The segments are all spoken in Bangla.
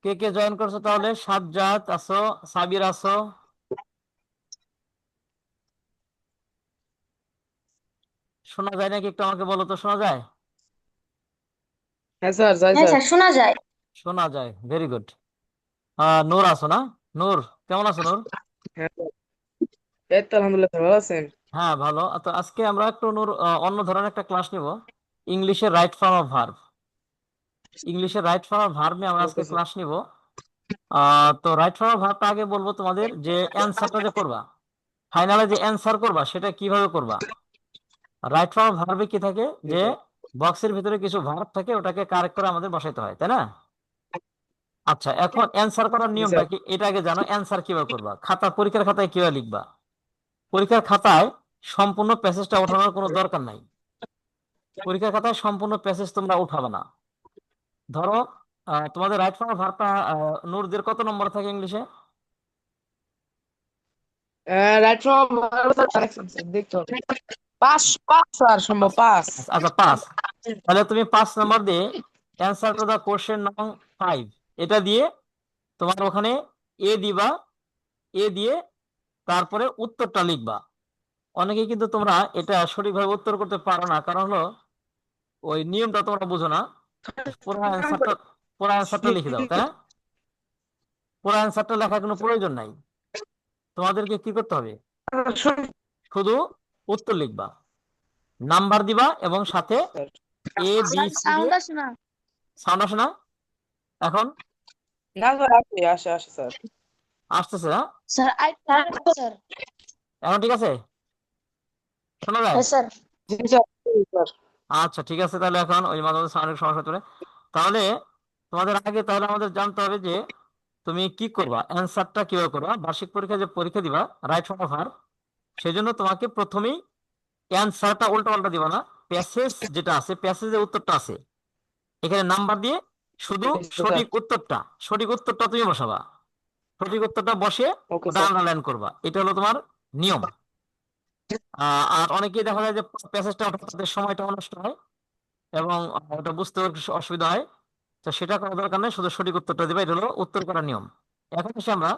কে কে জয়েন করছো তাহলে? সাজ্জাদ আছো, সাবির আছো। শোনা যায় নাকি একটু আমাকে বলো তো, শোনা যায়? হ্যাঁ স্যার, যাই হ্যাঁ স্যার। স্যার, শোনা যায়। শোনা যায়, ভেরি গুড। নূর আছো না? নূর, কেমন আছো নূর? হ্যাঁ স্যার। এই তো আলহামদুলিল্লাহ স্যার, ভালো আছেন? হ্যাঁ ভালো। তো আজকে আমরা একটু নূর অন্য ধরনের একটা ক্লাস নিব, ইংলিশের রাইট ফর্ম অফ ভার্ব। ইংলিশের রাইট ফর্ম অফ ভার্ব নিয়ে আমরা আজকে ওকে স্যার। ক্লাস নিব। তো রাইট ফর্ম অফ ভার্বটা আগে বলবো তোমাদের, যে অ্যান্সারটা যে করবা, ফাইনালে যে অ্যান্সার করবা সেটা কিভাবে করবা। রাইট ফর্ম অফ ভার্বে কি থাকে, জি যে স্যার। বক্সের ভিতরে কিছু ভার্ব থাকে, ওটাকে কারেক্ট করে আমাদের বসাইতে হয়, তাই না? আচ্ছা, এখন অ্যান্সার করার জি নিয়মটা স্যার। কি এটা আগে জানো। অ্যান্সার কিভাবে করবা, পরীক্ষার খাতায় কিভাবে লিখবা। পরীক্ষার খাতায় সম্পূর্ণ প্যাসেজটা ওঠানোর কোনো দরকার নাই। পরীক্ষার খাতায় সম্পূর্ণ প্যাসেজ তোমরা উঠাবে না। ধরো তোমাদের রাইট ফর্ম ভার্বটা নূরদের কত নম্বর থাকে ইংলিশে? রাইট ফ্রম দেখতে হবে। পাস, পাস স্যার, সম্ভব পাস। আচ্ছা আচ্ছা, 5। তাহলে তুমি 5 নম্বর দিয়ে অ্যান্সার টু দা কোশ্চেন নং 5 এটা দিয়ে তোমার ওখানে এ দিবা। এ দিয়ে তারপরে উত্তরটা লিখবা। অনেকে কিন্তু তোমরা এটা সঠিকভাবে উত্তর করতে পারো না, কারণ হলো ওই নিয়মটা তোমরা বুঝো না। পুরো অ্যান্সারটা, পুরো অ্যান্সারটা লিখে দাও, তাই না? পুরো অ্যান্সারটা লেখার কোনো প্রয়োজন নাই। তোমাদেরকে কি করতে হবে, শুধু উত্তর লিখবা, নাম্বার দিবা এবং সাথে এ বি স্যার, সি দিয়ে। সাউন্ড আসে না। সাউন্ড আসে না এখন? না স্যার, আসে আসে আসে স্যার। আসতেছে না? Sir sir. এখন ঠিক আছে, শোনা যায়? হ্যাঁ স্যার। জি স্যার, জি স্যার। আচ্ছা ঠিক আছে, তাহলে এখন ওই মাঝে মাঝে সাউন্ডের সমস্যা চলে। তাহলে তোমাদের আগে তাহলে আমাদের জানতে হবে যে তুমি কি করবা, অ্যান্সারটা কিভাবে করবা। বার্ষিক পরীক্ষা যে পরীক্ষা দিবা রাইট ফর্ম অফ ভার্ব, সেই জন্য তোমাকে প্রথমেই অ্যান্সারটা উল্টো পাল্টা দিবা না। প্যাসেজ যেটা আছে, প্যাসেজের উত্তরটা আছে, এখানে নাম্বার দিয়ে শুধু জি স্যার। সঠিক উত্তরটা, সঠিক উত্তরটা তুমি বসাবা। সঠিক উত্তরটা বসে ওকে ওটা স্যার। আন্ডারলাইন করবা। এটা হলো তোমার নিয়ম। আর অনেকেই দেখা যায় যে প্যাসেজটা ওঠাতে সময়টা নষ্ট হয় এবং ওটা বুঝতে একটু অসুবিধা হয়। তো সেটা করার দরকার নেই, শুধু সঠিক উত্তরটা দিবা। এটা হলো উত্তর করার নিয়ম। এখন এসে আমরা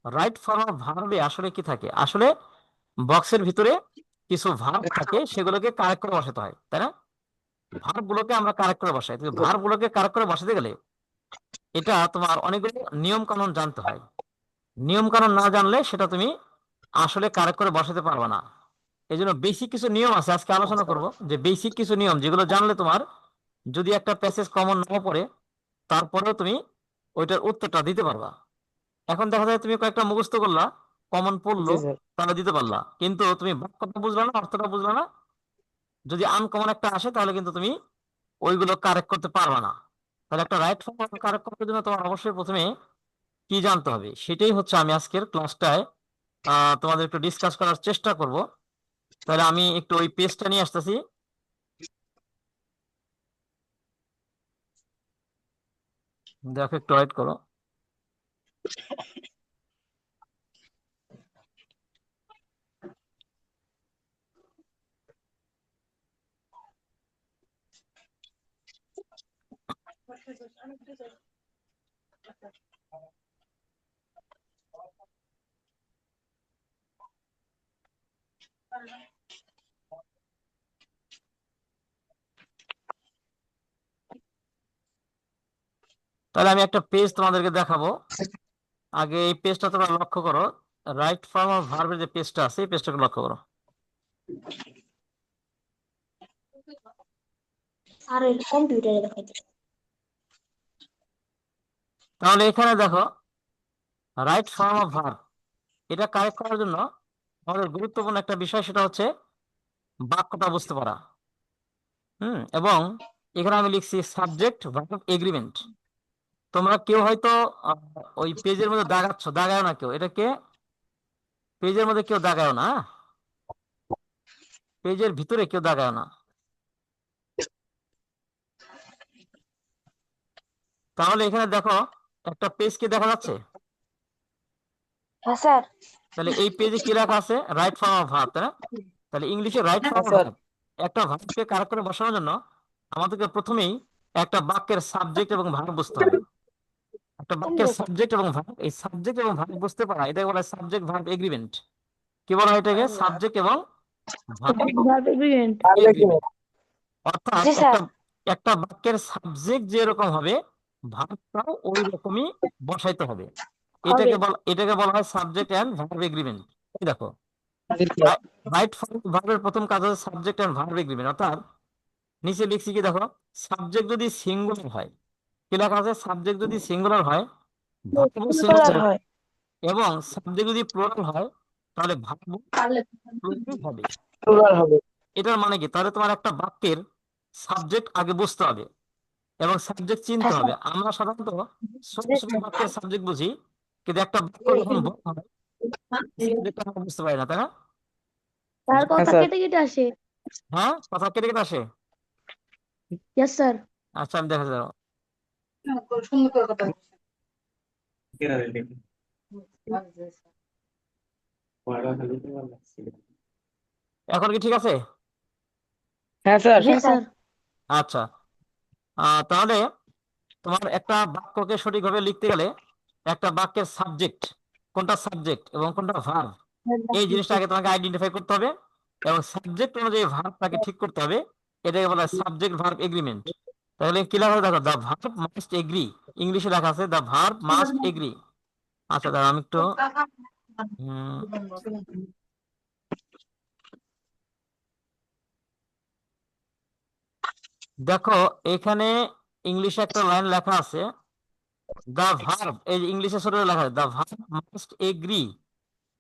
রাইট ফর্ম অফ ভার্বে আসলে কি থাকে। আসলে বক্সের ভিতরে কিছু ভার্ব থাকে, সেগুলোকে কারেক্ট করে বসাতে হয়, তাই না? ভার্ব গুলোকে আমরা কারেক্ট করে বসাই, কিন্তু ভার্ব গুলোকে কারেক্ট করে বসাতে গেলে এটা তোমার অনেকগুলো নিয়ম কানুন জানতে হয়। নিয়ম কানুন না জানলে সেটা তুমি আসলে কারেক্ট করে বসাতে পারবে না। এই জন্য বেসিক কিছু নিয়ম আছে, আজকে আলোচনা আচ্ছা। করব যে বেসিক কিছু নিয়ম যেগুলো জানলে তোমার যদি একটা প্যাসেজ কমন না পড়ে, তারপরেও তুমি ওইটার উত্তরটা দিতে পারবা। এখন দেখা যায় তুমি কয়েকটা মুখস্থ করলা, কমন পড়লো, জি স্যার। তাহলে দিতে পারলা, কিন্তু তুমি বাক্যটা বুঝলা না, অর্থটা বুঝলা না। যদি আনকমন একটা আসে তাহলে কিন্তু তুমি ওইগুলো কারেক্ট করতে পারবা না। তাহলে একটা রাইট ফর্ম কারেক্ট করার জন্য তোমার অবশ্যই প্রথমে কি জানতে হবে, সেটাই হচ্ছে আমি আজকের ক্লাসটায় তোমাদের একটু ডিসকাস করার চেষ্টা করব। তাহলে আমি একটু ওই পেজটা নিয়ে আসতেছি, দেখো একটু ওয়েট করো। তাহলে আমি একটা পেজ তোমাদেরকে দেখাবো। আগে এই পেজটা তোমরা লক্ষ্য করো, রাইট ফর্ম অফ ভার্বের যে পেজটা আছে এই পেজটাকে লক্ষ্য করো। আর কম্পিউটারে দেখাইতে। তাহলে এখানে দেখো রাইট ফর্ম অফ ভার্ব, এটা কারেক্ট করার জন্য আমাদের গুরুত্বপূর্ণ একটা বিষয়, সেটা হচ্ছে বাক্যটা বুঝতে পারা। এবং এখানে আমি লিখছি সাবজেক্ট ভার্ব এগ্রিমেন্ট। তোমরা কেউ হয়তো আহ, ওই পেজের মধ্যে দাগাচ্ছ, দাগায় না কেউ, এটাকে পেজের মধ্যে কেউ দাগায় না, হ্যাঁ? পেজের ভিতরে কেউ দাগায় না। তাহলে এখানে দেখো একটা পেজ কি দেখা যাচ্ছে? হ্যাঁ স্যার। তাহলে এই পেজে কি লেখা আছে, রাইট ফর্ম অফ ভার্ব, তাই না? তাহলে ইংলিশে রাইট ফর্ম হ্যাঁ অফ স্যার। ভার্ব, একটা ভার্বকে কারেক্ট করে বসানোর জন্য আমাদেরকে প্রথমেই একটা বাক্যের সাবজেক্ট এবং ভার্ব বুঝতে হবে। একটা বাক্যের সাবজেক্ট এবং ভার্ব, এই সাবজেক্ট এবং ভার্ব বুঝতে পারা, এটাকে বলা হয় সাবজেক্ট ভার্ব এগ্রিমেন্ট। কি বলা হয় এটাকে? সাবজেক্ট এবং ভার্ব agreement. এগ্রিমেন্ট। অর্থাৎ জি স্যার। একটা একটা বাক্যের সাবজেক্ট যেরকম হবে, ভার্বটাও ওই রকমই বসাইতে হবে। এটাকে বলা হয় সাবজেক্ট এন্ড ভার্ব এগ্রিমেন্ট। এই দেখো, রাইট ভার্বের প্রথম কাজ হচ্ছে সাবজেক্ট এন্ড ভার্ব এগ্রিমেন্ট। অর্থাৎ নিচে লিখছি কি দেখো, সাবজেক্ট যদি সিঙ্গুলার হয়, কি লেখা আছে? সাবজেক্ট যদি সিঙ্গুলার হয়, ভার্বও সিঙ্গুলার হয়। এবং সাবজেক্ট যদি প্লুরাল হয়, তাহলে ভার্বও প্লুরাল হবে। Plural হবে। এটার মানে কি? তাহলে তোমার একটা বাক্যের সাবজেক্ট আগে বুঝতে হবে এবং সাবজেক্ট চিনতে হ্যাঁ হবে। স্যার। আমরা সাধারণত ছোট ছোট বাক্যের সাবজেক্ট বুঝি, কিন্তু একটা বাক্য যখন বড় হয়, সাবজেক্ট আমরা বুঝতে পারি না, তাই না? স্যার কথা স্যার। কেটে কেটে আসে। হ্যাঁ, কথা কেটে কেটে আসে। Yes sir. আচ্ছা, আমি দেখা যাবো। এখন কি ঠিক আছে? হ্যাঁ স্যার। জি স্যার। আচ্ছা, তাহলে তোমার একটা বাক্যকে সঠিকভাবে লিখতে গেলে একটা বাক্যের সাবজেক্ট কোনটা, সাবজেক্ট এবং কোনটা ভার্ব, এই জিনিসটা আগে তোমাকে আইডেন্টিফাই করতে হবে এবং সাবজেক্ট অনুযায়ী ভার্বটাকে ঠিক করতে হবে। এটাকে বলা হয় সাবজেক্ট ভার্ব এগ্রিমেন্ট। তাহলে কি লেখা আছে দেখো, দ্য ভার্ব মাস্ট এগ্রি। ইংলিশে লেখা আছে দ্য ভার্ব মাস্ট এগ্রি। আচ্ছা, দাঁড়াও আমি একটু উম, দেখো এখানে ইংলিশে একটা লাইন লেখা আছে, দ্য ভার্ব, এই ইংলিশে ছোট করে লেখা আছে the verb must agree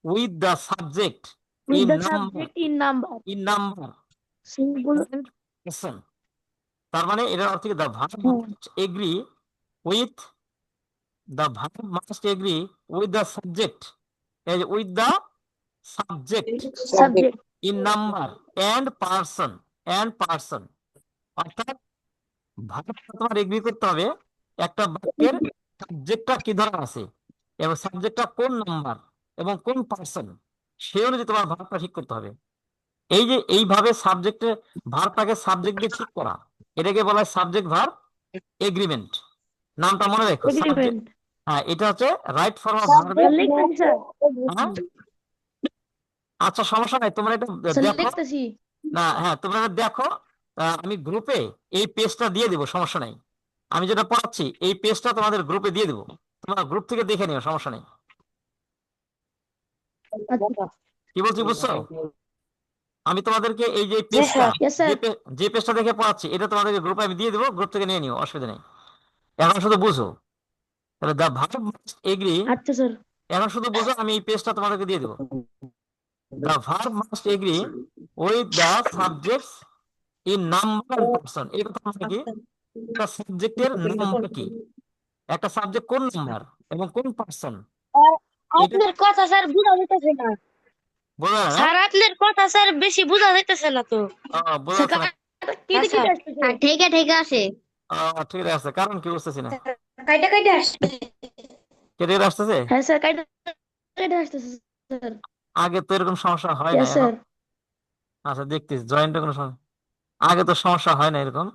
with the subject With in the number, subject in number. Singular. and person। তার মানে এটার অর্থ কি? The verb must agree with, the verb must agree with the subject, with the subject Subject. In number and person. অর্থাৎ ভার্বটা তোমার এগ্রি করতে হবে একটা বাক্যের সাবজেক্টটা কি ধরনের আছে এবং সাবজেক্টটা কোন নাম্বার এবং কোন পার্সন, সেই অনুযায়ী তোমার ভার্বটা ঠিক করতে হবে। এই যে এইভাবে সাবজেক্টের ভার্বটাকে সাবজেক্ট দিয়ে ঠিক করা, এটাকে বলা হয় সাবজেক্ট ভার্ব এগ্রিমেন্ট। নামটা মনে রেখো, সাবজেক্ট। Agreement. হ্যাঁ, এটা হচ্ছে রাইট ফর্ম অফ ভার্বের। স্যার লিখতেছি স্যার। হ্যাঁ, আচ্ছা, সমস্যা নাই, তোমরা এটা স্যার দেখো লিখতেছি। না। হ্যাঁ, তোমরা এটা দেখো। আমি গ্রুপে এই পেজটা দিয়ে দিব, সমস্যা নাই। আমি যেটা পড়াচ্ছি এই পেজটা তোমাদের গ্রুপে দিয়ে দিব, তোমরা গ্রুপ থেকে দেখে নিও, সমস্যা নেই। আচ্ছা। কি বলছি বুঝছো? আমি তোমাদেরকে এই যে জি পেজটা, স্যার। Yes sir. যে পেজটা দেখে পড়াচ্ছি, এটা তোমাদেরকে গ্রুপে আমি দিয়ে দিব, গ্রুপ থেকে নিয়ে নিও, অসুবিধা নেই। এখন শুধু বুঝো, তাহলে দ্য ভার্ব মাস্ট এগ্রি। আচ্ছা স্যার। এখন শুধু বুঝো, আমি এই পেজটা তোমাদেরকে দিয়ে দেবো। The verb must agree with the subjects in number and person. এই কথা মানে কি? একটা সাবজেক্টের নাম্বার কি, একটা সাবজেক্ট কোন নাম্বার এবং কোন পার্সন, এটা আপনার কথা স্যার বোঝা যাইতেছে না। বোঝা যায় না? স্যার আপনার কথা স্যার বেশি বোঝা যাইতেছে না তো। বোঝা স্যার যাচ্ছে না? কেটে কেটে আসতেছে। ঠেকে ঠেকে আসে। ঠিক আছে, কারণ কি বুঝতেছি না, কাইটা কাইটা আসে। কেটে কেটে আসতেছে। হ্যাঁ স্যার কাইটা কাইটা আসতেছে স্যার। আগে তো এরকম সমস্যা হয় না ইয়েস এখন। স্যার। আচ্ছা, দেখতেছি জয়েন্টের কোনো সমস্যা, আগে তো সমস্যা হয় না এরকম।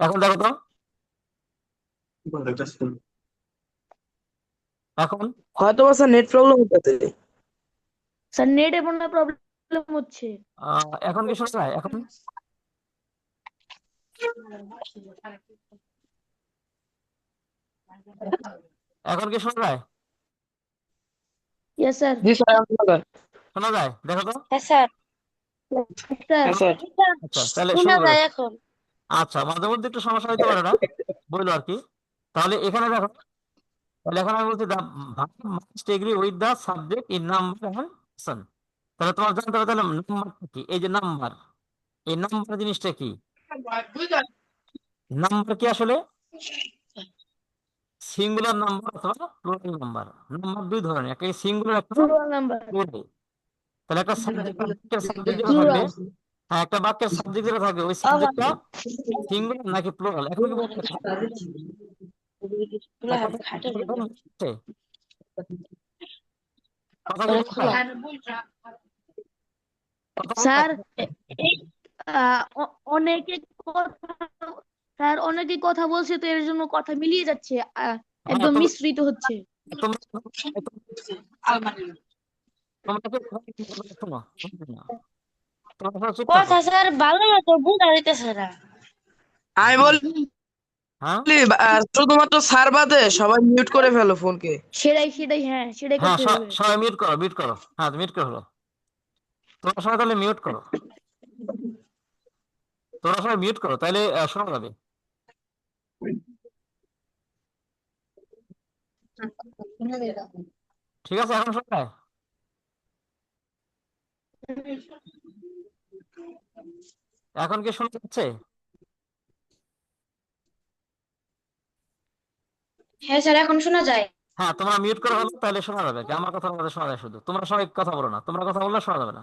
এখন দেখো তো, এখন হয়তো বা স্যার নেট প্রবলেম হতে। স্যার নেটে মনে প্রবলেম হচ্ছে। এখন কি শোনা যায়? এখন এখন কি শোনা যায়? Yes sir. জি স্যার। শোনা যায়, দেখো তো। হ্যাঁ স্যার। স্যার হ্যাঁ স্যার। আচ্ছা, তাহলে শোনা শুরু করো। যায় এখন। আচ্ছা, মাঝে মধ্যে একটু সমস্যা হইতে পারে, না বললো আর কি। তাহলে এখানে দেখো, তাহলে এখন আমি বলছি the verb must agree with the subject in number and person. তাহলে তোমার জানতে হবে তাহলে নাম্বারটা কি। এই যে নাম্বার, এই নাম্বার জিনিসটা কি? নাম্বার কি আসলে সিঙ্গুলার নাম্বার অথবা প্লুরাল নাম্বার? নাম্বার দুই ধরনের, একটা সিঙ্গুলার, একটা প্লুরাল নাম্বার। প্লুরাল। তাহলে একটা সাবজেক্ট যেটা থাকবে, প্লুরাল। হ্যাঁ, একটা বাক্যের সাবজেক্ট যেটা থাকবে, ওই সাবজেক্টটা সিঙ্গুলার নাকি প্লুরাল, এখন কি বলতে কথা বলছে? কথা কি বলছে? কথা বলছে? স্যার অনেকে কথা স্যার অনেকে কথা বলছে তো এর জন্য কথা মিলিয়ে যাচ্ছে, হ্যাঁ একদম মিশ্রিত হচ্ছে। তোমরা তোমরা কি শোনো শোনো না, তোমরা সবাই চুপ থাকো। কথা স্যার ভালো মতো বুঝা যাইতেছে না। আমি বলি হ্যাঁ শুধুমাত্র স্যার বাদে সবাই মিউট করে ফেলো ফোনকে। সেটাই হ্যাঁ, সেটাই হ্যাঁ করতে হবে। সবাই মিউট করো, মিউট করো। হ্যাঁ মিউট করো, তোমরা সবাই তাহলে মিউট করো, তোমরা সবাই মিউট করো, তাহলে শোনা যাবে। ঠিক আছে এখন শোনা যায়? এখন কি শোনা যাচ্ছে? হ্যাঁ স্যার এখন শোনা যায়। হ্যাঁ তোমরা মিউট করে হলো তাহলে শোনা যাবে, কি আমার কথা আমাদের শোনা যায় শুধু, তোমরা সবাই কথা বলো না, তোমরা কথা বললে শোনা যাবে না।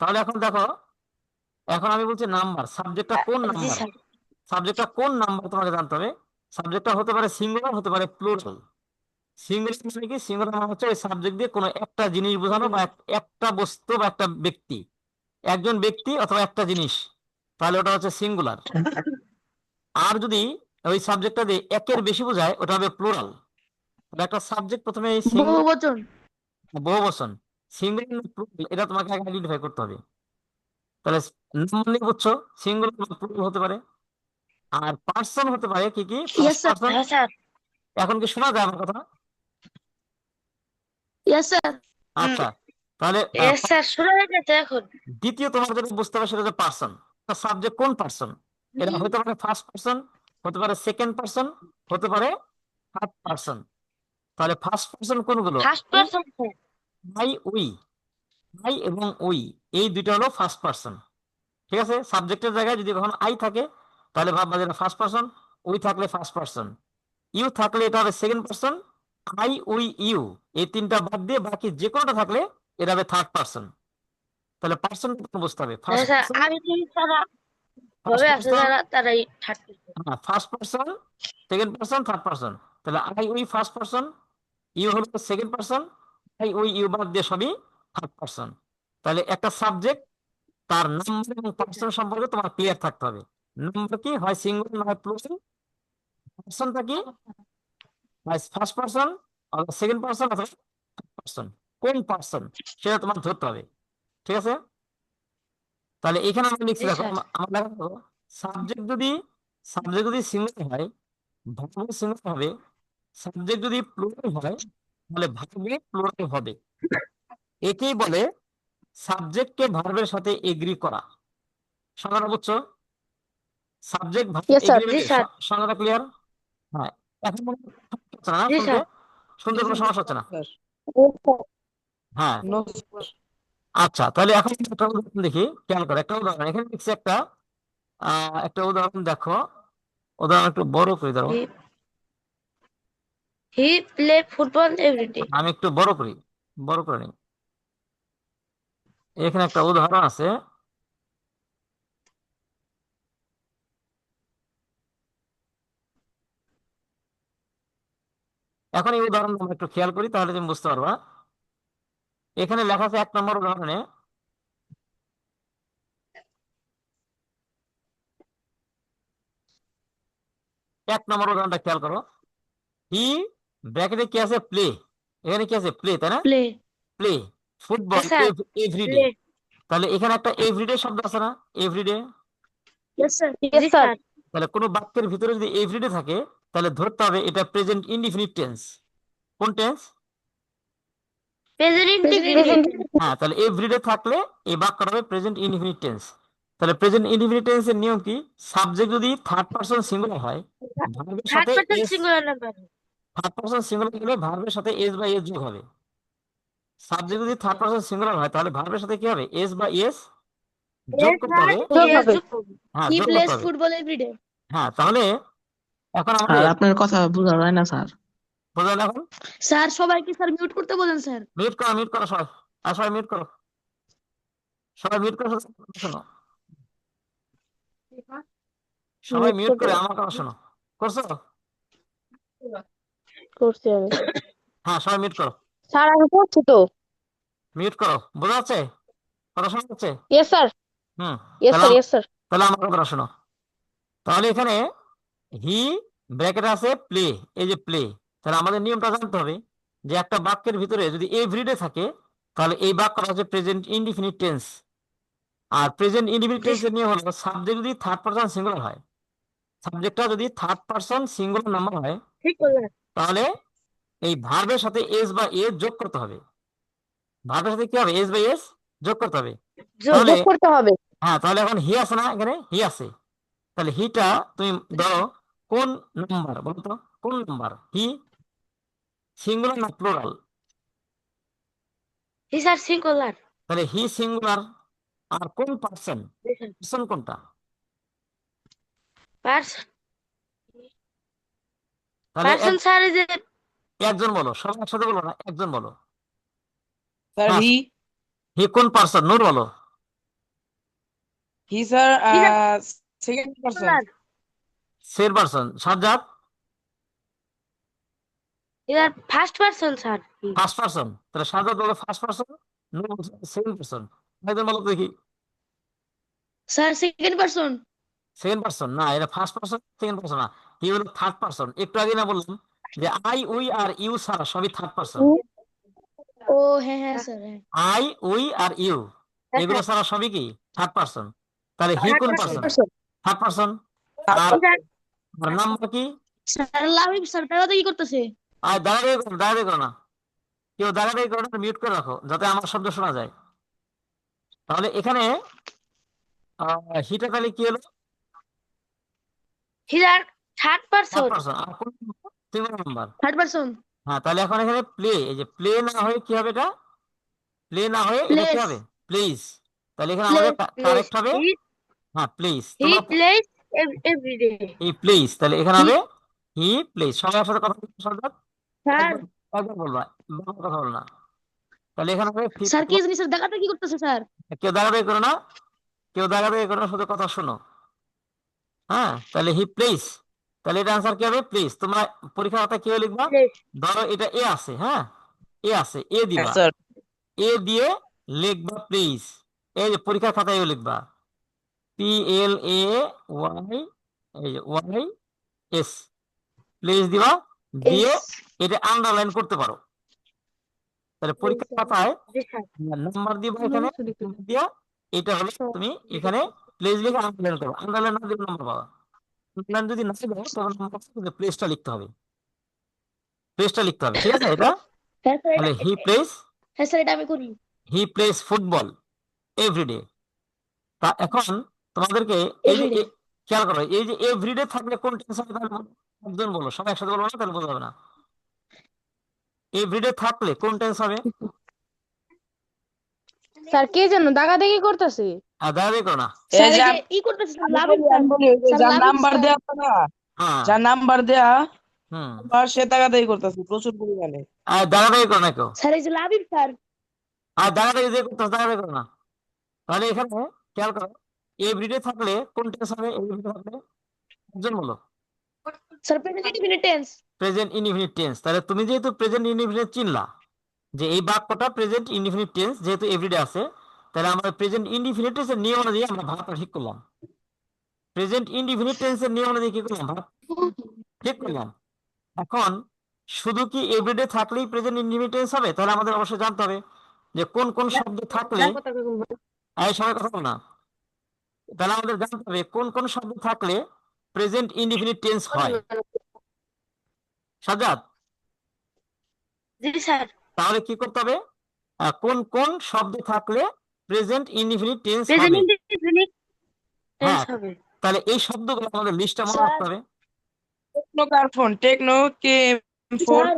তাহলে এখন দেখো, এখন আমি বলছি নাম্বার, সাবজেক্টটা কোন জি নাম্বার, স্যার। সাবজেক্টটা কোন নাম্বার তোমাকে জানতে হবে। সাবজেক্টটা হতে পারে সিঙ্গুলার, হতে পারে প্লুরাল। সিঙ্গুলার মানে কি, সিঙ্গুলার মানে হচ্ছে ওই সাবজেক্ট দিয়ে কোনো একটা জিনিস বোঝানো, বা একটা বস্তু বা একটা ব্যক্তি, একজন ব্যক্তি অথবা একটা জিনিস, তাহলে ওটা হচ্ছে সিঙ্গুলার। আর যদি ওই সাবজেক্টটা দিয়ে একের বেশি বোঝায়, ওটা হবে প্লুরাল। একটা সাবজেক্ট প্রথমে সিঙ্গুলার, বহুবচন। বহুবচন, সিঙ্গুলার প্লুরাল, এটা তোমাকে আগে আইডেন্টিফাই করতে হবে। তাহলে নাম নিয়ে বুঝছো, সিঙ্গুলার বা প্লুরাল হতে পারে। আর পার্সন হতে পারে কি কি, ইয়েস ফার্স্ট স্যার, পার্সন। হ্যাঁ স্যার। এখন কি শোনা যায় আমার কথা? Yes sir. আচ্ছা, তাহলে এস স্যার শোনা যাইতেছে এখন। দ্বিতীয় তোমার যেটা বুঝতে হবে সেটা হচ্ছে পার্সন। সাবজেক্ট কোন পার্সন, এটা হতে পারে ফার্স্ট পার্সন, হতে পারে সেকেন্ড পার্সন, হতে পারে থার্ড পার্সন। তাহলে ফার্স্ট পার্সন কোনগুলো, first person sir. I we, I এবং উই, এই দুইটা হলো ফার্স্ট পার্সন। ঠিক আছে, সাবজেক্টের জায়গায় যদি কখন আই থাকে তাহলে ভাববা যেটা ফার্স্ট পার্সন, উই থাকলে ফার্স্ট পার্সন, ইউ থাকলে এটা হবে second person, I we you, এই তিনটা বাদ দিয়ে বাকি যে কোনোটা থাকলে এটা হবে থার্ড পার্সন। তাহলে পার্সন বুঝতে হবে, হ্যাঁ ফার্স্ট স্যার পার্সন, আমি কি যারা ফার্স্ট ভাবে আছে পার্সন, যারা তারাই থার্ড পারসন। হ্যাঁ first person, second person, third person. তাহলে I we first person, you হলো second person, I we you বাদ দিয়ে সবই থার্ড পার্সন। তাহলে একটা সাবজেক্ট তার নাম্বার এবং পার্সন সম্পর্কে তোমার ক্লিয়ার থাকতে হবে। নাম্বার কি হয়, সিঙ্গুলার না হয় প্লুরাল, পার্সনটা কি হয় ফার্স্ট পার্সন অথবা সেকেন্ড পার্সন অথবা পার্সন, কোন পার্সন সেটা তোমার ধরতে হবে। ঠিক আছে, তাহলে এখানে আমরা লিখছি জি দেখো, স্যার। আমার লেখা হলো সাবজেক্ট যদি সিঙ্গুলার হয় ভার্ব সিঙ্গুলার হবে, সাবজেক্ট যদি প্লুরাল হয় তাহলে ভার্ব প্লুরাল হবে। একেই বলে সাবজেক্টকে ভার্বের সাথে এগ্রি করা। সংজ্ঞাটা বুঝছো, সাবজেক্ট ভার্ব ইয়েস স্যার। জি এগ্রিমেন্ট, স্যার। সংজ্ঞাটা ক্লিয়ার? হ্যাঁ, এখন মনে হচ্ছে না জি শুনতে, স্যার। শুনতে কোনো সমস্যা হচ্ছে না? হ্যাঁ নো আচ্ছা, তাহলে এখন একটা উদাহরণ দেখি, খেয়াল করো একটা উদাহরণ এখানে লিখছি একটা, একটা উদাহরণ দেখো, উদাহরণ একটু বড় করে ধরো, হি প্লে ফুটবল এভরিডে। আমি একটু বড় করি, বড় করে নিই। এখানে একটা উদাহরণ আছে, এখন এই উদাহরণ আমরা একটু খেয়াল করি তাহলে তুমি বুঝতে পারবা। এখানে লেখা আছে 1 নম্বর উদাহরণে, উদাহরণটা খেয়াল করো। হি ব্র্যাকেটে কি আছে, প্লে, এখানে কি আছে প্লে, তাই না? প্লে। প্লে ফুটবল হ্যাঁ স্যার। Everyday, play. তাহলে এখানে একটা এভরিডে শব্দ আছে না, এভরিডে। Yes sir. জি স্যার। তাহলে কোনো বাক্যের ভিতরে যদি এভরিডে থাকে তাহলে ধরতে হবে এটা প্রেজেন্ট ইনডিফিনিট টেন্স। কোন টেন্স? Present present. ইনডিফিনিট। হ্যাঁ, তাহলে এভরিডে থাকলে এই বাক্যটা হবে প্রেজেন্ট ইনডিফিনিট টেন্স। তাহলে প্রেজেন্ট ইনডিফিনিট টেন্সের নিয়ম কি, সাবজেক্ট যদি থার্ড পারসন সিঙ্গুলার হয় ভার্বের থার্ড সাথে person S, singular number. Third person singular হলে ভার্বের সাথে এস বা এস যোগ হবে। সাবজেক্ট যদি থার্ড পারসন সিঙ্গুলার হয় তাহলে ভার্বের সাথে কি হবে, এস বা এস যোগ এস করতে আর হবে। ইএস যোগ করব। হ্যাঁ হি যোগ করতে প্লেস হবে। Football everyday. হ্যাঁ তাহলে এখন স্যার আমাদের আপনার কথা বোঝা যায় না স্যার। বোঝালেন এখন, স্যার সবাইকে স্যার মিউট করতে বলেন স্যার। মিউট করো সবাই, আর সবাই মিউট করো, সবাই মিউট করে শোনো, সবাই মিউট মিউট করতে করে আমার কথা শোনো, করছো? করছি আমি। হ্যাঁ সবাই মিউট করো, স্যার আমি করছি তো। মিউট করো, বোঝা যাচ্ছে, কথা শোনা যাচ্ছে? Yes sir. হুম ইয়েস তাহলে স্যার আম- ইয়েস স্যার তাহলে আমার কথাটা শোনো। তাহলে এখানে হি ব্র্যাকেট আছে প্লে, এই যে প্লে। তাহলে আমাদের নিয়মটা জানতে হবে যে একটা বাক্যের ভিতরে যদি এভরিডে থাকে তাহলে এই বাক্যটা হচ্ছে প্রেজেন্ট ইনডিফিনিট টেন্স। আর প্রেজেন্ট ইনডিফিনিট জি টেন্সের নিয়ম হলো সাবজেক্ট যদি থার্ড পারসন সিঙ্গুলার হয়, সাবজেক্টটা যদি থার্ড পারসন সিঙ্গুলার নাম্বার হয় ঠিক বললেন তাহলে এই ভার্বের সাথে এস বা এস যোগ করতে হবে। ভার্বের সাথে কি হবে, এস বা এস যোগ করতে হবে। যোগ তাহলে যোগ করতে হবে হ্যাঁ, তাহলে এখন হি আছে না, এখানে হি আছে। তাহলে হিটা তুমি ধরো কোন নাম্বার বলো তো, কোন নাম্বার হি, সিঙ্গুলার না প্লুরাল? জি স্যার সিঙ্গুলার তাহলে হি সিঙ্গুলার। আর কোন পার্সন, পার্সন কোনটা? পার্সন তাহলে পার্সন স্যার এই যে একজন বলো, সবাই একসাথে বলো না, একজন বলো। স্যার হ্যাঁ, হি হি কোন পার্সন, নূর বলো। হি স্যার জি স্যার সেকেন্ড পারসন সিঙ্গুলার সের পার্সন। সাজ্জাদ এবার first person sir first person. তাহলে সাজ্জাদ বলো ফার্স্ট পার্সন, নূর সেকেন্ড পার্সন। একজন বলো তো দেখি। Sir second person. Second person না, এটা ফার্স্ট পার্সন সেকেন্ড পার্সন না, হি হলো থার্ড পার্সন। একটু আগে না বললাম যে আই উই আর ইউ ছাড়া সবই থার্ড পার্সন। ও হ্যাঁ হ্যাঁ স্যার হ্যাঁ। আই উই আর ইউ এগুলো ছাড়া সবই কি থার্ড পার্সন। তাহলে হি কোন পার্সন, থার্ড পার্সন। আর আর নাম্বার কি? স্যার লাভিব স্যার তারা তো কি করতেছে? আর দাঁড়াদাঁড়ি করো, দাঁড়াদাঁড়ি করো না, কেউ দাঁড়াদাঁড়ি করো না, মিউট করে রাখো যাতে আমার শব্দ শোনা যায়। তাহলে এখানে হিটা তাহলে কি হলো, হিজার থার্ড থার্ড পার্সন পার্সন। আর কোন সিঙ্গুলার নাম্বার? Third person. হ্যাঁ, তাহলে এখন এখানে প্লে, এই যে প্লে না হয়ে কি হবে, এটা প্লে না হয়ে এটা কি প্লেস হবে, প্লিজ। তাহলে এখানে আমাদের প্লেস প্লেস কারেক্ট হবে হি হ্যাঁ প্লিজ। হি তোমরা প্লেস এভরিডে এই প্লিজ, তাহলে এখানে হি হবে হি প্লিজ। সবাই একসাথে কথা বলতে সর্দার, স্যার একবার একবার বলবা, বাংলা কথা বলো না। তাহলে এখানে হবে স্যার কি জানি স্যার দেখাতে কি করতেছে স্যার? কেউ দাঁড়াদাঁড়ি করো না, কেউ দাঁড়াদাঁড়ি করো না, শুধু কথা শোনো। হ্যাঁ, তাহলে হি প্লিজ। তাহলে এটা আনসার কি হবে, প্লিজ। তোমরা পরীক্ষা খাতায় কি লিখবা, প্লেস ধরো এটা এ আছে, হ্যাঁ এ আছে, এ দিবা, স্যার এ দিয়ে লিখবা প্লিজ। এই যে পরীক্ষার খাতায় লিখবা পি এল এ ওয়াই, এই যে ওয়াই এস, প্লিজ দিবা, দিয়ে এটা আন্ডারলাইন করতে পারো। তাহলে পরীক্ষার খাতায় জি স্যার নাম্বার দিবা এখানে, দিয়া এটা হলো তুমি এখানে প্লেস লিখে আন্ডারলাইন করবে। আন্ডারলাইন না দিলে নাম্বার পাবা। আন্ডারলাইন যদি না দাও তখন নাম্বার প্লেসটা লিখতে হবে, প্লেসটা লিখতে হবে, ঠিক আছে এটা। হ্যাঁ স্যার তাহলে হি প্লেস, হ্যাঁ স্যার এটা আমি করি। He plays football everyday. তা এখন তোমাদেরকে এই যে এভরিডে খেয়াল করো, এই যে এভরিডে থাকলে কোন টেন্স হবে, তাহলে একজন বলো, সবাই একসাথে বলবো না, তাহলে বোঝা যাবে না। এভরিডে থাকলে কোন টেন্স হবে? স্যার কে জানো দাগাদাগি করতেছে আর দাঁড়াবে করো না। স্যার এই যে ই করতেছে স্যার লাভিব স্যার স্যার যার লাভিব নাম্বার স্যার দেওয়া আছে না, হ্যাঁ যার নাম্বার দেয়া হুম, আর সে দাগাদাগি করতেছে প্রচুর পরিমাণে আর দাঁড়াবে করো না কেউ, স্যার এই যে লাভিব স্যার আর দাঁড়াবে যে করতে দাঁড়াবে করো না। তাহলে এখানে খেয়াল করো, এভরিডে থাকলে কোন টেন্স হবে, এভরিডে থাকলে একজন বলো। Sir present indefinite tense. Present indefinite tense. তাহলে তুমি যেহেতু প্রেজেন্ট ইনডিফিনিট চিনলা যে এই বাক্যটা প্রেজেন্ট ইনডিফিনিট টেন্স, যেহেতু এভরিডে আছে, তাহলে আমরা প্রেজেন্ট ইনডিফিনিট টেন্সের নিয়ম অনুযায়ী আমরা ভাবটা ঠিক করলাম। প্রেজেন্ট ইনডিফিনিট টেন্সের নিয়ম অনুযায়ী কি করলাম, ভাব ঠিক করলাম। এখন শুধু কি এভরিডে থাকলেই প্রেজেন্ট ইনডিফিনিট টেন্স হবে, তাহলে আমাদের অবশ্যই জানতে হবে যে কোন কোন শব্দ থাকলে, এই সবাই কথা বল না, তাহলে আমাদের জানতে হবে কোন কোন শব্দ থাকলে প্রেজেন্ট ইনডিফিনিট টেন্স হয়। সাজাদ, জি স্যার তাহলে কি করতে হবে, কোন কোন শব্দ থাকলে প্রেজেন্ট ইনডিফিনিট টেন্স প্রেজেন্ট হবে। ইনডিফিনিট টেন্স হ্যাঁ, হবে তাহলে এই শব্দগুলো আমাদের লিস্টে মনে স্যার রাখতে হবে। টেকনো কার ফোন টেকনো K4 স্যার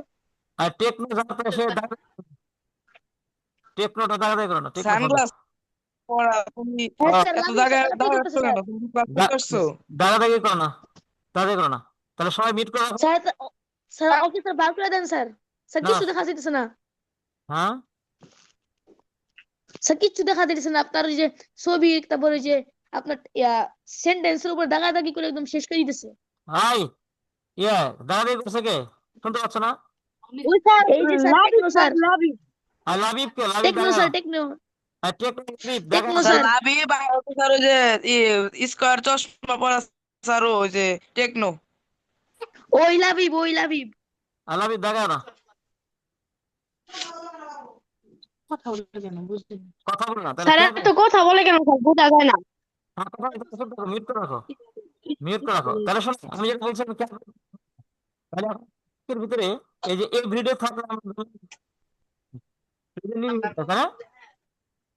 আর টেকনো যাতে সে টেকনোটা দাঁড়াতে করো না, টেকনো সানগ্লাস পরা তুমি হ্যাঁ স্যার এত লাভিব জায়গায় স্যার তাড়াতাড়ি দাঁড়াচ্ছ করতেছে কেন স্যার। তুমি ক্লাস করতে আসছো দাঁড়াতে করো না, দাঁড়াতে করো না। তাহলে সবাই মিট করে রাখো। স্যার স্যার ওকে স্যার বার করে দেন স্যার। স্যার না কিছু দেখা যাইতেছে না। হ্যাঁ, স্যার কিচ্ছু দেখা যাইতেছে না, আপনার ওই যে ছবি তারপর ওই যে আপনার সেন্টেন্সের উপর দাগাদাগি করে একদম শেষ করে দিতেছে। হাই ইয়ে দাঁড়াতে করছে কে, শুনতে পাচ্ছ না? ওই স্যার এই যে স্যার টেকনো স্যার আর লাবিব কে, লাবিব টেকনো দাঁড়াও, স্যার টেকনো দেখা টেকনো না। স্যার লাবিব আর হচ্ছে স্যার ওই যে স্কোয়ার চশমা পরা স্যার ওই যে টেকনো। ওই লাবিব আলাবি দেখা না, কথা বলতে কেন বুঝলি? কথা বলো না তাহলে স্যার কে এত কথা বলে কেন স্যার বোঝা যায় না মিউট করে রাখো, মিউট করে রাখো। তাহলে শোনো, আমি যেটা বলছিলাম তাহলে এখন এর ভিতরে এই যে এভরিডে থাকলে তাই না?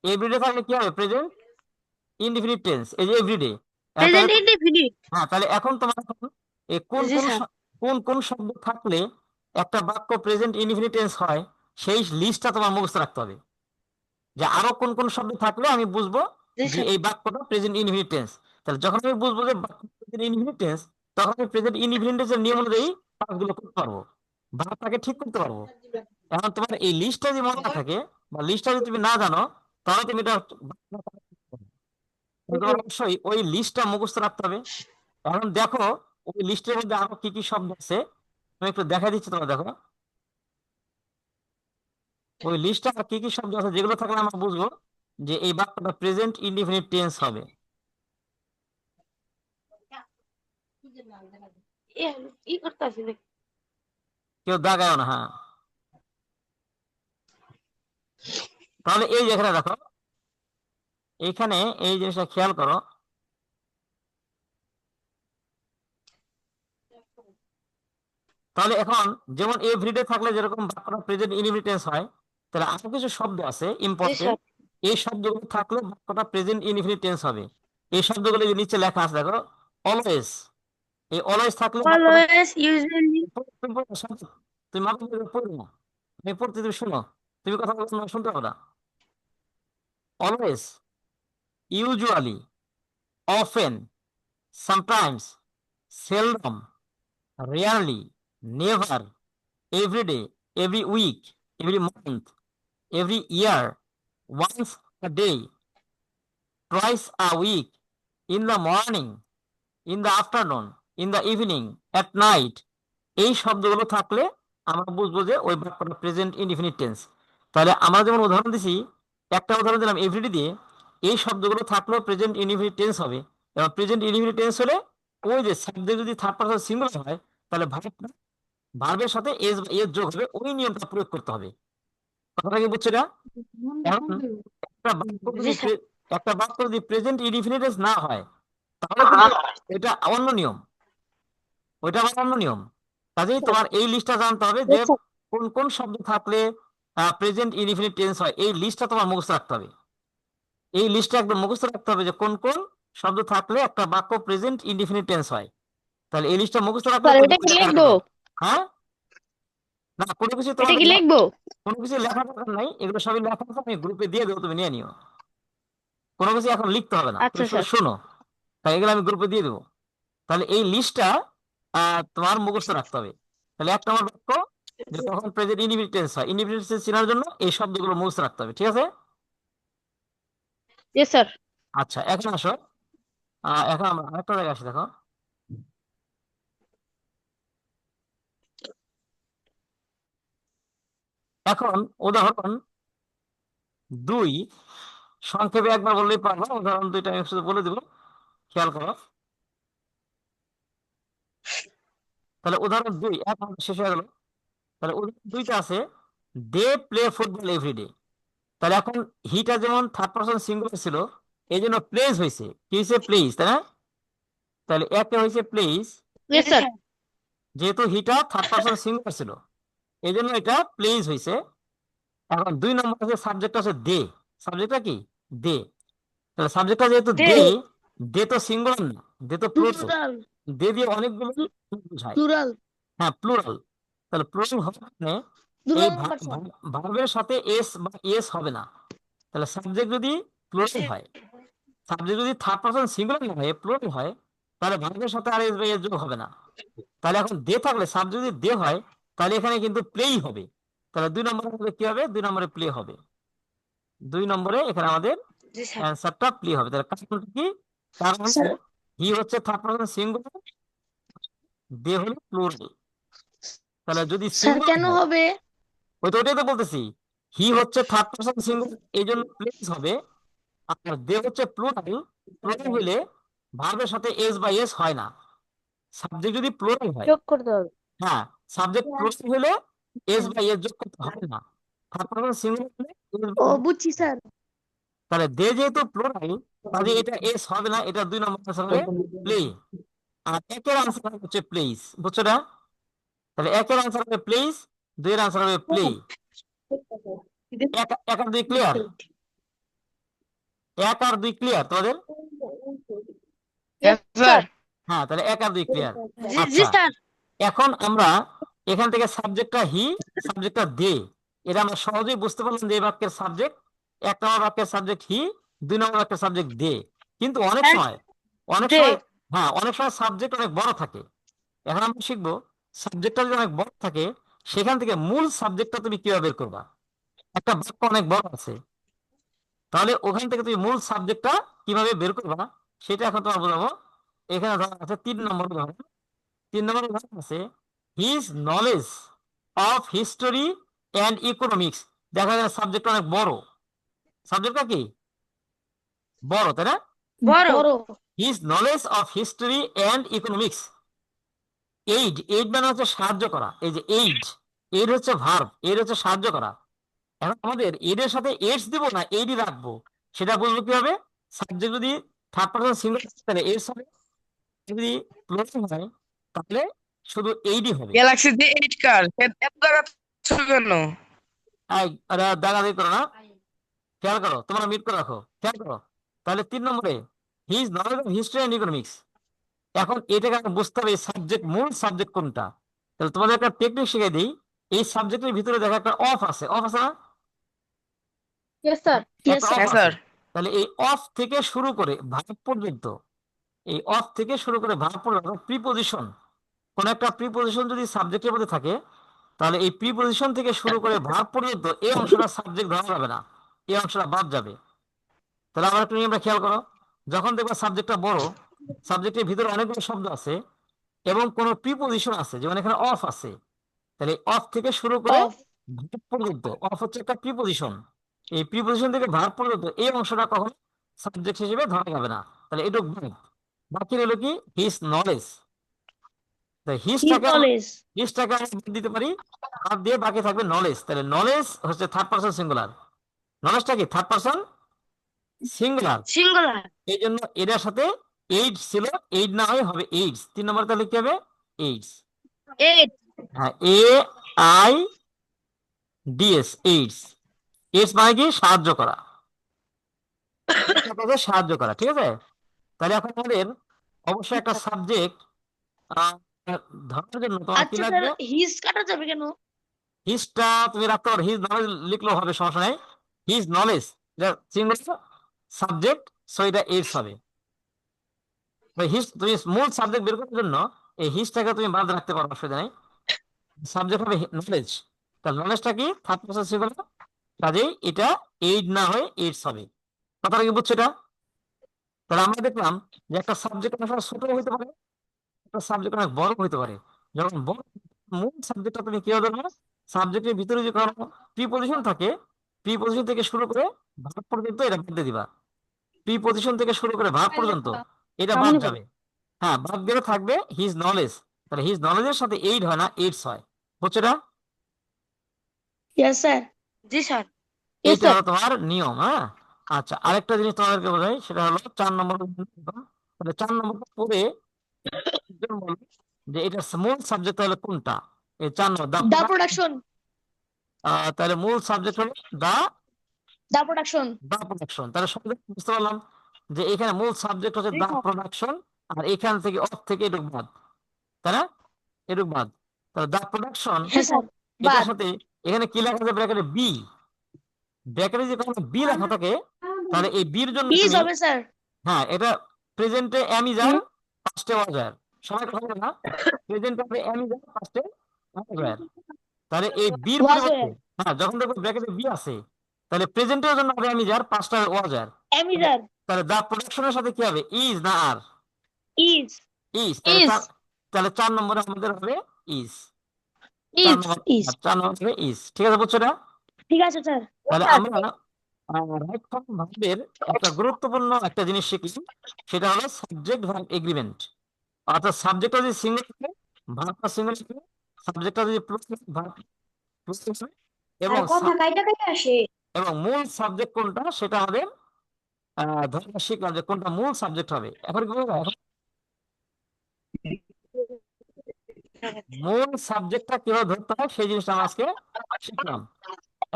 এভরিডে থাকলে কি হবে? প্রেজেন্ট ইনডিফিনিট টেন্স, এই যে এভরিডে। তাহলে প্রেজেন্ট ইনডিফিনিট। হ্যাঁ, তাহলে এখন তোমার কোন জি কোন স্যার। কোন কোন শব্দ থাকলে একটা বাক্য প্রেজেন্ট ইনডিফিনিট টেন্স হয়, সেই লিস্টটা তোমার মুখস্থ রাখতে হবে। যে আরো কোন কোন শব্দ থাকলে আমি বুঝবো জি যে স্যার। এই বাক্যটা প্রেজেন্ট ইনডিফিনিট টেন্স। তাহলে যখন আমি বুঝবো যে প্রেজেন্ট ইনডিফিনিট টেন্স, তখন আমি প্রেজেন্ট ইনডিফিনিট টেন্সের নিয়ম অনুযায়ী কাজগুলো করতে পারবো, ভাবটাকে ঠিক করতে পারবো। এখন তোমার এই লিস্টটা যদি মনে না থাকে বা লিস্টটা যদি তুমি না জানো, তাহলে তুমি এটা তোমার অবশ্যই ওই লিস্টটা মুখস্থ রাখতে হবে। এখন দেখো ওই লিস্টের মধ্যে আরো কি কি শব্দ আছে, আমি একটু দেখাই দিচ্ছি, তোমরা দেখো ওই লিস্টটা আর কি কি শব্দ আছে, যেগুলো থাকলে আমরা বুঝবো যে এই বাক্যটা প্রেজেন্ট ইনডিফিনিট টেন্স হবে। ই করতেছি না। কেউ দাগায় না, হ্যাঁ। তাহলে এই যেখানে দেখো, এইখানে এই জিনিসটা খেয়াল করো। তাহলে এখন যেমন এভরিডে থাকলে যেরকম বাক্যটা প্রেজেন্ট ইনডিফিনিট টেন্স হয়, তাহলে আরো কিছু শব্দ আছে জি ইম্পর্টেন্ট, স্যার। এই শব্দগুলো থাকলে বাক্যটা প্রেজেন্ট ইনডিফিনিট টেন্স হবে। এই শব্দগুলো যে নিচে লেখা আছে দেখো, অলওয়েজ, এই অলওয়েজ থাকলে বাক্যটা অলওয়েজ ইউজুয়ালি। তুমি পড়ো, তুমি মাথা থেকে পড়ো না, আমি পড়তে, তুমি শোনো, তুমি কথা বলছো না, শুনতে হবে না। Always, usually, often, sometimes, seldom, rarely, never, everyday, every week, every month, every year, once a day, twice a week, in the morning, in the afternoon, in the evening, at night, এই শব্দগুলো থাকলে আমরা বুঝবো যে ওই বাক্যটা প্রেজেন্ট ইনডিফিনিট টেন্স। তাহলে আমরা যেমন উদাহরণ দিছি, একটা উদাহরণ দিলাম এভরিডে দিয়ে, এই শব্দগুলো থাকলেও প্রেজেন্ট ইনডিফিনিট টেন্স হবে। এবং প্রেজেন্ট ইনডিফিনিট টেন্স হলে ওই যে সাবজেক্ট যদি থার্ড পারসন সিঙ্গুলার হয়, তাহলে ভার্বের সাথে এস বা এস যোগ হবে, ওই নিয়মটা প্রয়োগ করতে হবে। কথাটা কি বুঝছো না? এখন একটা বাক্য জি যদি স্যার। একটা বাক্য যদি প্রেজেন্ট ইনডিফিনিট টেন্স না হয়, তাহলে কিন্তু এটা অন্য নিয়ম, ওইটা আবার অন্য নিয়ম। কাজেই তোমার এই লিস্টটা জানতে হবে যে কোন কোন শব্দ থাকলে প্রেজেন্ট ইনডিফিনিট টেন্স হয়, এই লিস্টটা তোমার মুখস্থ রাখতে হবে। এই লিস্টটা একদম মুখস্থ রাখতে হবে যে কোন কোন শব্দ থাকলে একটা বাক্য প্রেজেন্ট ইনডিফিনিট টেন্স হয়। তাহলে এই লিস্টটা মুখস্থ রাখলে স্যার তুমি এটা কি লেখা রাখতে লিখবো? পারো। হ্যাঁ, না কোনো কিছু এটা তোমার কি লিখবো? কোনো কিছু লেখা দরকার নাই, এগুলো সবই লেখা আছে, আমি গ্রুপে দিয়ে দেবো, তুমি নিয়ে নিও। কোনো কিছু এখন লিখতে হবে না, তুমি আচ্ছা শুধু স্যার। শোনো, তাই এগুলো আমি গ্রুপে দিয়ে দেবো। তাহলে এই লিস্টটা তোমার মুখস্থ রাখতে হবে। তাহলে একটা আমার বাক্য যে কখন প্রেজেন্ট ইনডিফিনিট টেন্স হয়, ইনডিফিনিট টেন্স চেনার জন্য এই শব্দগুলো মুখস্থ রাখতে হবে, ঠিক আছে? জি স্যার। আচ্ছা, এখন আসো, এখন আমরা আরেকটা জায়গায় আসি, দেখো এখন উদাহরণ 2, সংক্ষেপে একবার বললেই পারবো, উদাহরণ 2টা আমি শুধু বলে দিব, খেয়াল করো। তাহলে উদাহরণ 2 এক আমাদের শেষ হয়ে গেল। তাহলে উদাহরণ 2টা আছে, দে প্লে ফুটবল এভরিডে। তাহলে এখন হিটা যেমন থার্ড পারসন সিঙ্গুলার ছিল, এই জন্য প্লেস হয়েছে, কি হয়েছে? প্লেস, তাই না? তাহলে একে হয়েছে প্লেস, জি স্যার। যেহেতু হিটা থার্ড পারসন সিঙ্গুলার ছিল, এই জন্য এটা প্লেস হয়েছে। এখন 2 নম্বর আছে সাবজেক্ট আছে দে, সাবজেক্টটা কি? দে। তাহলে সাবজেক্টটা যেহেতু দে। দে, দে তো সিঙ্গুলার না, দে তো প্লুরাল, প্লুরাল দে দিয়ে অনেকগুলো বোঝায়। প্লুরাল হ্যাঁ, প্লুরাল। তাহলে প্লুরাল হওয়ার কারণে এই প্লুরাল পারসন ভার্বের সাথে এস বা এস হবে না। তাহলে সাবজেক্ট যদি প্লুরাল হয়, সাবজেক্ট যদি থার্ড পারসন সিঙ্গুলার না হয়, প্লুরাল হয়, তাহলে ভার্বের সাথে আর এস বা এস যোগ হবে না। তাহলে এখন দে থাকলে সাবজেক্ট যদি দে হয়, তাহলে এখানে কিন্তু প্লেই হবে। তাহলে 2 নম্বরে আমাদের কি হবে? 2 নম্বরে প্লে হবে। 2 নম্বরে এখানে আমাদের জি স্যার। অ্যান্সারটা প্লে হবে। তাহলে কারণটা কি? কারণ হচ্ছে স্যার হি হচ্ছে থার্ড পারসন সিঙ্গুলার, দে হলো প্লুরাল। তাহলে যদি স্যার সিঙ্গুলার কেন হয়, হবে? ওইটাই তো বলতেছি, হি হচ্ছে থার্ড পারসন সিঙ্গুলার, এই জন্য প্লেস হবে। আর দে হচ্ছে প্লুরাল, প্লুরাল হইলে ভার্বের সাথে এস বা এস হয় না। সাবজেক্ট যদি প্লুরাল হয়, যোগ করতে হবে। হ্যাঁ, সাবজেক্ট প্লুরাল হলে এস বা এস যোগ করতে হবে না। থার্ড পারসন সিঙ্গুলার হলে S ও বা S। বুঝছি স্যার। তাহলে দে যেহেতু প্লুরাল, কাজে এটা এস হবে না, এটা 2 নম্বর আনসার হবে প্লে। আর একের আনসার হচ্ছে প্লেস, বুঝছো না? তাহলে একের আনসার হবে প্লেস, 2 এর আনসার হবে প্লে। এক এক আর 2 ক্লিয়ার? 1 আর 2 ক্লিয়ার তোমাদের? Yes, sir. হ্যাঁ, তাহলে 1 আর 2 ক্লিয়ার। জি আচ্ছা, স্যার। এখন আমরা এখান থেকে সাবজেক্টটা হি, সাবজেক্টটা দে, এটা আমরা সহজেই বুঝতে পারলাম যে এই বাক্যের সাবজেক্ট, 1 নম্বর বাক্যের সাবজেক্ট হি, 2 নম্বর বাক্যের সাবজেক্ট দে। কিন্তু অনেক হ্যাঁ, সময়, অনেক দে। সময়, হ্যাঁ, অনেক সময় সাবজেক্ট অনেক বড় থাকে। এখন আমরা শিখবো সাবজেক্টটা যদি অনেক বড় থাকে, সেখান থেকে মূল সাবজেক্টটা তুমি কিভাবে বের করবা। একটা বাক্য অনেক বড় আছে, তাহলে ওখান থেকে তুমি মূল সাবজেক্টটা কিভাবে বের করবা সেটা এখন তোমার বোঝাবো। এখানে ধরা আছে 3 নম্বর উদাহরণ। 3 নম্বর উদাহরণ আছে his knowledge of history and economics. দেখা যায় সাবজেক্ট অনেক বড়, সাবজেক্টটা কি বড়, তাই না? বড়। বড়। His knowledge of history and economics. Aid, aid মানে হচ্ছে সাহায্য করা। এই যে এইড, এইড হচ্ছে ভার্ব, এইড হচ্ছে সাহায্য করা। এখন আমাদের এড এর সাথে এডস দিব না এইডই রাখবো, সেটা বলবো কিভাবে? সাবজেক্ট যদি থার্ড পারসন সিঙ্গুলার তাহলে এডস হবে, যদি প্লুরাল হয় তাহলে শুধু এইডই হবে। Galaxy D8 কার এত দেখাচ্ছ কেন? আরে দাগাদাগি করো না, খেয়াল করো, তোমরা মিট করে রাখো, খেয়াল করো। তাহলে 3 নম্বরে his knowledge of history and economics. এখন এটাকে আমরা বুঝতে হবে সাবজেক্ট, মূল সাবজেক্ট কোনটা। তাহলে তোমাদের একটা টেকনিক শিখিয়ে দিই। এই সাবজেক্টের ভিতরে দেখো একটা অফ আছে, অফ আছে না? Yes sir. ইয়েস একটা অফ স্যার। হ্যাঁ আছে। স্যার। তাহলে এই অফ থেকে শুরু করে ভার্ব পর্যন্ত, এই অফ থেকে শুরু করে ভার্ব পর্যন্ত প্রিপজিশন, কোন একটা প্রিপজিশন যদি সাবজেক্টের মধ্যে থাকে, তাহলে এই প্রিপজিশন থেকে শুরু করে ভার্ব পর্যন্ত এই অংশটা সাবজেক্ট ধরা যাবে না, এই অংশটা বাদ যাবে। তাহলে আমরা একটু নিয়মটা খেয়াল করো। যখন দেখবা সাবজেক্টটা বড়, সাবজেক্টের ভিতরে অনেকগুলো শব্দ আছে এবং কোন প্রিপজিশন আছে, যেমন এখানে অফ আছে, তাহলে অফ থেকে শুরু করে অফ। ভার্ব পর্যন্ত, অফ হচ্ছে একটা প্রিপজিশন, এই প্রিপজিশন থেকে ভার্ব পর্যন্ত এই অংশটা কখনো সাবজেক্ট হিসেবে ধরা যাবে না। তাহলে এটুকু বাদ। বাকি রইল কি হিজ নলেজ। হিজ হিজটাকে নলেজ। হিজটাকে আমরা বাদ দিতে পারি, বাদ দিয়ে বাকি থাকবে নলেজ। তাহলে নলেজ হচ্ছে থার্ড পারসন সিঙ্গুলার, নলেজটা কি থার্ড পারসন সিঙ্গুলার, সিঙ্গুলার। এই জন্য এটার সাথে এইডস ছিল, এইড না হয়ে হবে এইডস। 3 নম্বর তাহলে কি হবে? এইডস। 8। হ্যাঁ, AI DS, এইডস। এইডস মানে কি সাহায্য করা, সাহায্য করা, ঠিক আছে? তাহলে এখন আমাদের অবশ্যই একটা সাবজেক্ট ধরার জন্য তোমার কি আচ্ছা স্যার, লাগবে? হিজ কাটা যাবে কেন? হিজটা তুমি রাখতে পারো, হিজ নলেজ লিখলেও হবে, সমস্যা নাই। His knowledge singular subject, so এটা এইডস হবে। হিজ তুমি মূল সাবজেক্ট বের করার জন্য এই হিজটাকে তুমি বাদ রাখতে পারো, অসুবিধা নেই। সাবজেক্ট হবে নলেজ, তাহলে নলেজটা কি থার্ড পারসন সিঙ্গুলার, কাজেই এটা এইড না হয়ে এইডস হবে। কথাটা কি বুঝছো এটা? তাহলে আমরা দেখলাম যে একটা সাবজেক্ট অনেক সময় ছোট হইতে পারে, একটা সাবজেক্ট অনেক বড় হইতে পারে। যখন বড়, মূল সাবজেক্টটা তুমি কিভাবে ধরবে? সাবজেক্টের ভিতরে যে কোনো প্রিপজিশন থাকে, প্রিপজিশন থেকে শুরু করে ভার্ব পর্যন্ত এটা বাদ দিয়ে দিবা। প্রিপজিশন থেকে শুরু করে ভার্ব পর্যন্ত এটা বাদ যাবে। হ্যাঁ, বাদ গেলে থাকবে হিজ নলেজ। তাহলে হিজ নলেজের সাথে এইড হয় না, এইডস হয়, বুঝছো না? Yes sir. জি স্যার। ইয়েস এইটা স্যার। হলো তোমার নিয়ম, হ্যাঁ। আচ্ছা, আরেকটা জিনিস তোমাদেরকে বোঝাই, সেটা হলো 4 নম্বর। তাহলে 4 নম্বর পরে একজন বলবে যে এটা মূল সাবজেক্ট হলো কোনটা। এই 4 নম্বর দা প্রোডাকশন। তাহলে মূল সাবজেক্ট হলো দা, দা প্রোডাকশন। দা প্রোডাকশন। তাহলে সহজে বুঝতে পারলাম যে এখানে মূল সাবজেক্ট হচ্ছে দা প্রোডাকশন, আর এখান থেকে অফ থেকে এটুক বাদ, তাই না? এটুক বাদ। তাহলে দা প্রোডাকশন, হ্যাঁ স্যার। এটার বাদ। সাথে এখানে কি লেখা আছে ব্র্যাকেটে? বি। ব্র্যাকেটে যদি কোনো বি লেখা থাকে, তাহলে এই বির জন্য ইজ তুমি, হবে স্যার। হ্যাঁ, এটা প্রেজেন্টে এম ইজ আর, হুম। পাস্টে ওয়াজ আর। সবাই কথা বলে না, প্রেজেন্টে হবে এম ইজ আর, পাস্টে ওয়াজ আর। তাহলে এই বির ওয়াজ পরিবর্তে, ওয়ার। হ্যাঁ, যখন দেখো ব্র্যাকেটে বি আছে, তাহলে প্রেজেন্টের জন্য হবে এম ইজ আর, পাস্টে ওয়াজ আর। এমিজার। তাহলে দা প্রোডাকশনের সাথে কি হবে? ইজ না আর? ইজ। ইজ। তাহলে ইজ। তাহলে 4 নম্বরে আমাদের হবে ইজ। 4 ইজ। Number, is. 4 নম্বর হবে ইজ, ঠিক আছে? বুঝছো না? ঠিক আছে স্যার। তাহলে আমরা রাইট ফর্ম ভার্বের একটা গুরুত্বপূর্ণ একটা জিনিস শিখি, সেটা হলো সাবজেক্ট ভার্ব এগ্রিমেন্ট। অর্থাৎ সাবজেক্টটা যদি সিঙ্গেল থাকে, ভার্বটা সিঙ্গেল থাকে, সাবজেক্টটা যদি প্লুরাল ভার্ব প্লুরাল হয়, এবং এবং মূল সাবজেক্ট কোনটা সেটা আমাদের ধরে শিখলাম যে কোনটা মূল সাবজেক্ট হবে। এখন কি বলবো, এখন মূল সাবজেক্টটা কিভাবে ধরতে হয় সেই জিনিসটা আমরা আজকে শিখলাম।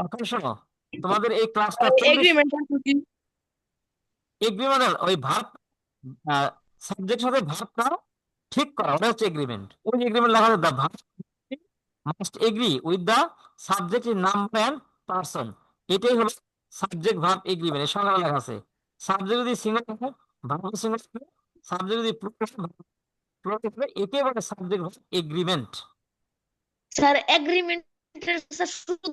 এখন শোনো, তোমাদের এই ক্লাসটা 40 এগ্রিমেন্ট কি? এগ্রিমেন্ট, ওই ভার্ব সাবজেক্ট সাথে ভার্বটা ঠিক করা, ওটা হচ্ছে এগ্রিমেন্ট। ওই এগ্রিমেন্ট লেখা আছে, the verb must agree with the subject in number and person. এটাই হলো সাবজেক্ট ভার্ব এগ্রিমেন্ট, এর সঙ্গে লেখা আছে। সাবজেক্ট যদি সিঙ্গেল থাকে, ভার্ব সিঙ্গেল থাকে, সাবজেক্ট যদি প্লুরাল থাকে, একে বলে সাবজেক্ট ভার্ব এগ্রিমেন্ট। স্যার এগ্রিমেন্টের স্যার শুধু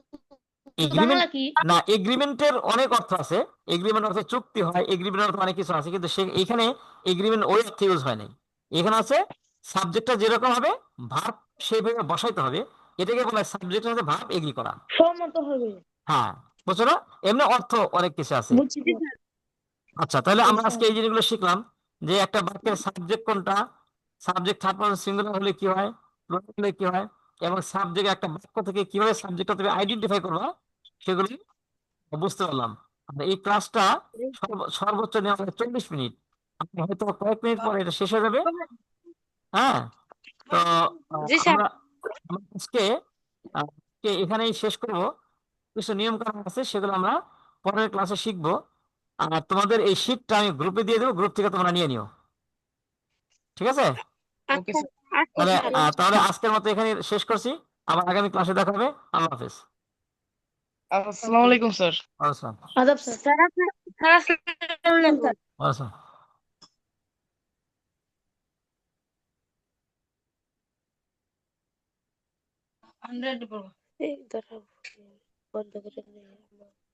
এগ্রিমেন্ট বাংলা কি? না, এগ্রিমেন্টের অনেক অর্থ আছে। এগ্রিমেন্ট অর্থ চুক্তি হয়, এগ্রিমেন্ট অর্থ অনেক কিছু আছে, কিন্তু এখানে এগ্রিমেন্ট ওই অর্থে ইউজ হয় নাই। এখানে আছে সাবজেক্টটা যেরকম হবে ভার্ব সেইভাবে বসাইতে হবে, এটাকে বলে সাবজেক্টের সাথে ভার্ব এগ্রি করা। সম্মত হবে। হ্যাঁ, বুঝছো না? এমনি অর্থ অনেক কিছু আছে। বুঝছি স্যার। আচ্ছা, তাহলে আমরা স্যার আজকে এই জিনিসগুলো শিখলাম যে একটা বাক্যের সাবজেক্ট কোনটা, সাবজেক্ট থার্ড পারসন সিঙ্গুলার হলে কি হয়, প্লুরাল হলে কি হয়, এবং সাবজেক্ট একটা বাক্য থেকে কিভাবে সাবজেক্টটা তুমি আইডেন্টিফাই করবা, সেগুলো বুঝতে পারলাম। আর এই ক্লাসটা সর্বোচ্চ নেওয়া হবে 40 মিনিট। আপনি হয়তো কয়েক মিনিট পরে এটা শেষ হয়ে যাবে। হ্যাঁ, তো জি স্যার। আমরা আমরা আজকে এখানেই শেষ করব। কিছু নিয়ম কানুন আছে, সেগুলো আমরা পরের ক্লাসে শিখবো। আর তোমাদের এই শিটটা আমি গ্রুপে দিয়ে দেবো, গ্রুপ থেকে তোমরা নিয়ে নিও। ঠিক আছে? ওকে আচ্ছা স্যার। আচ্ছা তাহলে স্যার। তাহলে আজকের মতো এখানে শেষ করছি। আবার আগামী ক্লাসে দেখা হবে। আল্লাহ হাফেজ। আসসালামু আলাইকুম স্যার। আসসালাম। আদাব স্যার। স্যার আসসালামু আলাইকুম। আসসালাম। এই দাঁড়াও, বন্ধ করে নে।